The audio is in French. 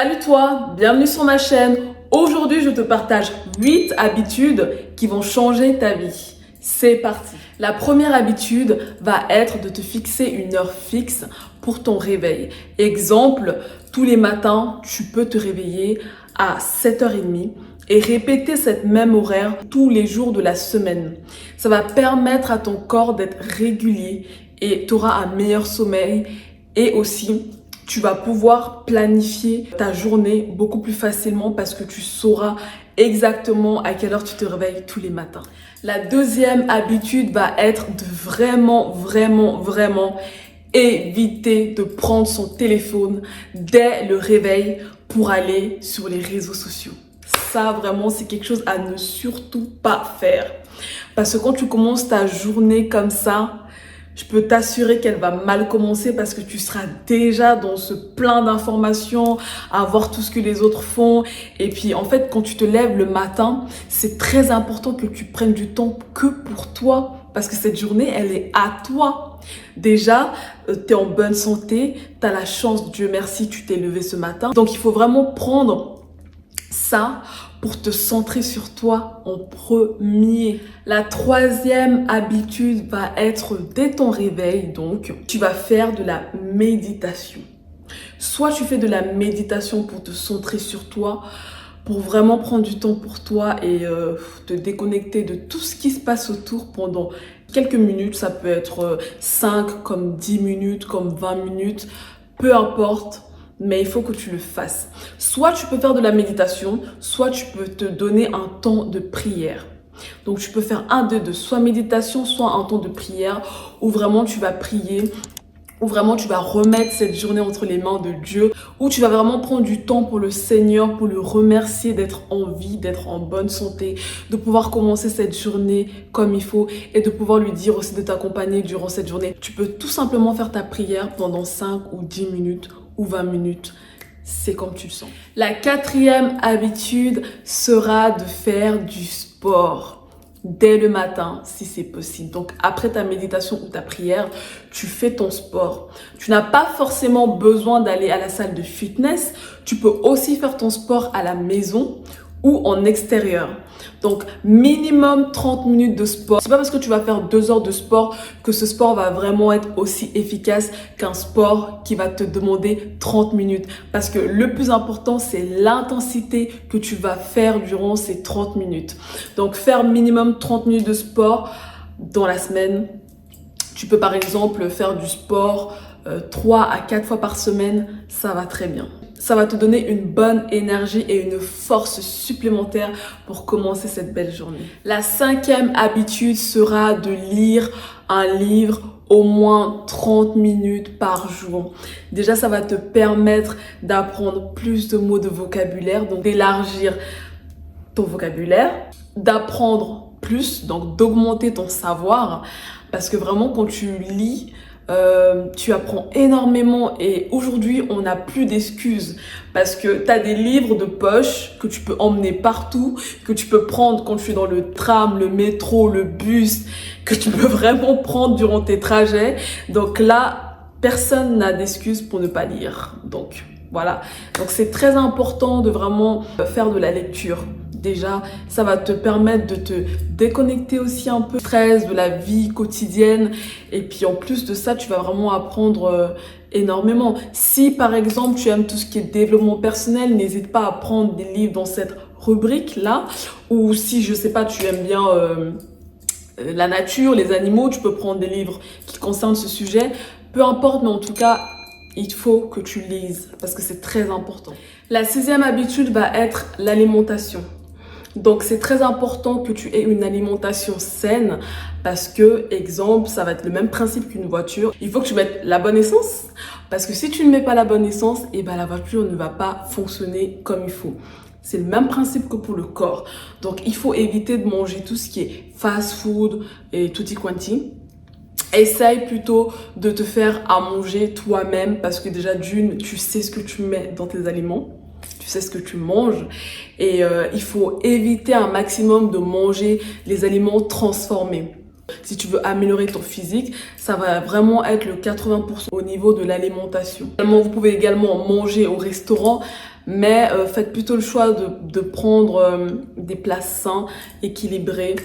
Salut toi, bienvenue sur ma chaîne. Aujourd'hui, je te partage 8 habitudes qui vont changer ta vie. C'est parti. La première habitude va être de te fixer une heure fixe pour ton réveil. Exemple, tous les matins, tu peux te réveiller à 7h30 et répéter cette même horaire tous les jours de la semaine. Ça va permettre à ton corps d'être régulier et tu auras un meilleur sommeil et aussi tu vas pouvoir planifier ta journée beaucoup plus facilement parce que tu sauras exactement à quelle heure tu te réveilles tous les matins. La deuxième habitude va être de vraiment éviter de prendre son téléphone dès le réveil pour aller sur les réseaux sociaux. Ça, vraiment, c'est quelque chose à ne surtout pas faire. Parce que quand tu commences ta journée comme ça, je peux t'assurer qu'elle va mal commencer parce que tu seras déjà dans ce plein d'informations, à voir tout ce que les autres font. Et puis, en fait, quand tu te lèves le matin, c'est très important que tu prennes du temps que pour toi. Parce que cette journée, elle est à toi. Déjà, tu es en bonne santé, tu as la chance, Dieu merci, tu t'es levé ce matin. Donc, il faut vraiment prendre ça pour te centrer sur toi en premier. La troisième habitude va être dès ton réveil, donc, tu vas faire de la méditation. Soit tu fais de la méditation pour te centrer sur toi, pour vraiment prendre du temps pour toi et te déconnecter de tout ce qui se passe autour pendant quelques minutes. Ça peut être 5, comme 10 minutes, comme 20 minutes, peu importe. Mais il faut que tu le fasses. Soit tu peux faire de la méditation, soit tu peux te donner un temps de prière. Donc tu peux faire un des deux, soit méditation, soit un temps de prière où vraiment tu vas prier, où vraiment tu vas remettre cette journée entre les mains de Dieu, où tu vas vraiment prendre du temps pour le Seigneur, pour le remercier d'être en vie, d'être en bonne santé, de pouvoir commencer cette journée comme il faut et de pouvoir lui dire aussi de t'accompagner durant cette journée. Tu peux tout simplement faire ta prière pendant 5 ou 10 minutes ou 20 minutes. C'est comme tu le sens. La quatrième habitude sera de faire du sport. Dès le matin, si c'est possible. Donc, après ta méditation ou ta prière, tu fais ton sport. Tu n'as pas forcément besoin d'aller à la salle de fitness. Tu peux aussi faire ton sport à la maison ou en extérieur. Donc, minimum 30 minutes de sport. C'est pas parce que tu vas faire 2 heures de sport que ce sport va vraiment être aussi efficace qu'un sport qui va te demander 30 minutes. Parce que le plus important, c'est l'intensité que tu vas faire durant ces 30 minutes. Donc, faire minimum 30 minutes de sport dans la semaine. Tu peux par exemple faire du sport 3 à 4 fois par semaine. Ça va très bien. Ça va te donner une bonne énergie et une force supplémentaire pour commencer cette belle journée. La cinquième habitude sera de lire un livre au moins 30 minutes par jour. Déjà, ça va te permettre d'apprendre plus de mots de vocabulaire, donc d'élargir ton vocabulaire, d'apprendre plus, donc d'augmenter ton savoir, parce que vraiment quand tu lis, tu apprends énormément et aujourd'hui on n'a plus d'excuses parce que tu as des livres de poche que tu peux emmener partout, que tu peux prendre quand tu es dans le tram, le métro, le bus, que tu peux vraiment prendre durant tes trajets. Donc là, personne n'a d'excuses pour ne pas lire. Donc voilà, donc c'est très important de vraiment faire de la lecture. Déjà, ça va te permettre de te déconnecter aussi un peu du stress de la vie quotidienne. Et puis en plus de ça, tu vas vraiment apprendre énormément. Si par exemple, tu aimes tout ce qui est développement personnel, n'hésite pas à prendre des livres dans cette rubrique-là. Ou si, je sais pas, tu aimes bien la nature, les animaux, tu peux prendre des livres qui concernent ce sujet. Peu importe, mais en tout cas, il faut que tu lises parce que c'est très important. La sixième habitude va être l'alimentation. Donc, c'est très important que tu aies une alimentation saine parce que, exemple, ça va être le même principe qu'une voiture. Il faut que tu mettes la bonne essence parce que si tu ne mets pas la bonne essence, eh ben, la voiture ne va pas fonctionner comme il faut. C'est le même principe que pour le corps. Donc, il faut éviter de manger tout ce qui est fast food et tutti quanti. Essaye plutôt de te faire à manger toi-même parce que déjà d'une, tu sais ce que tu mets dans tes aliments. Tu sais ce que tu manges et il faut éviter un maximum de manger les aliments transformés. Si tu veux améliorer ton physique, ça va vraiment être le 80% au niveau de l'alimentation. Vous pouvez également manger au restaurant, mais faites plutôt le choix de prendre des plats sains, équilibrés.